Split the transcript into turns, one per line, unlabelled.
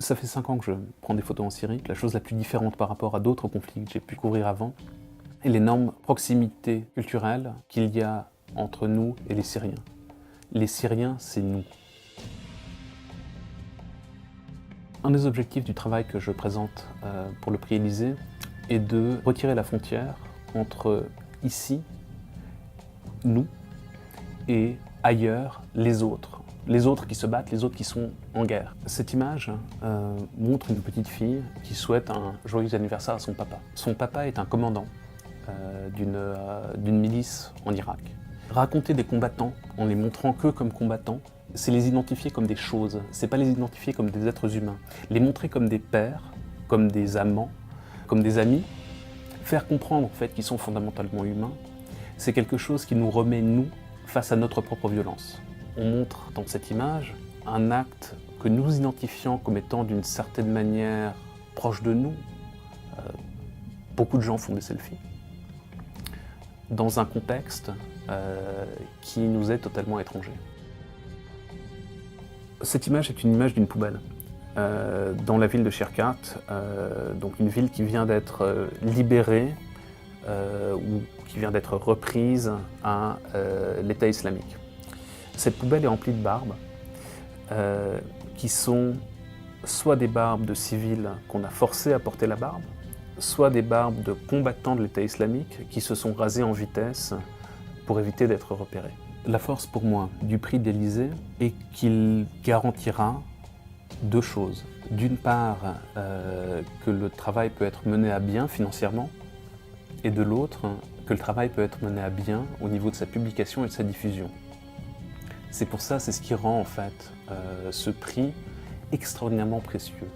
Ça fait 5 ans que je prends des photos en Syrie. La chose la plus différente par rapport à d'autres conflits que j'ai pu couvrir avant est l'énorme proximité culturelle qu'il y a entre nous et les Syriens. Les Syriens, c'est nous. Un des objectifs du travail que je présente pour le prix Élysée est de retirer la frontière entre ici, nous, et ailleurs, les autres. Les autres qui se battent, les autres qui sont en guerre. Cette image montre une petite fille qui souhaite un joyeux anniversaire à son papa. Son papa est un commandant d'une milice en Irak. Raconter des combattants en les montrant que comme combattants, c'est les identifier comme des choses, c'est pas les identifier comme des êtres humains. Les montrer comme des pères, comme des amants, comme des amis, faire comprendre en fait qu'ils sont fondamentalement humains, c'est quelque chose qui nous remet, nous, face à notre propre violence. On montre dans cette image un acte que nous identifions comme étant d'une certaine manière proche de nous. Beaucoup de gens font des selfies. Dans un contexte qui nous est totalement étranger. Cette image est une image d'une poubelle dans la ville de Shirkat, donc une ville qui vient d'être libérée ou qui vient d'être reprise à l'État islamique. Cette poubelle est remplie de barbes qui sont soit des barbes de civils qu'on a forcés à porter la barbe, soit des barbes de combattants de l'État islamique qui se sont rasés en vitesse pour éviter d'être repérés. La force pour moi du prix d'Élysée est qu'il garantira deux choses. D'une part, que le travail peut être mené à bien financièrement, et de l'autre, que le travail peut être mené à bien au niveau de sa publication et de sa diffusion. C'est pour ça, c'est ce qui rend en fait ce prix extraordinairement précieux.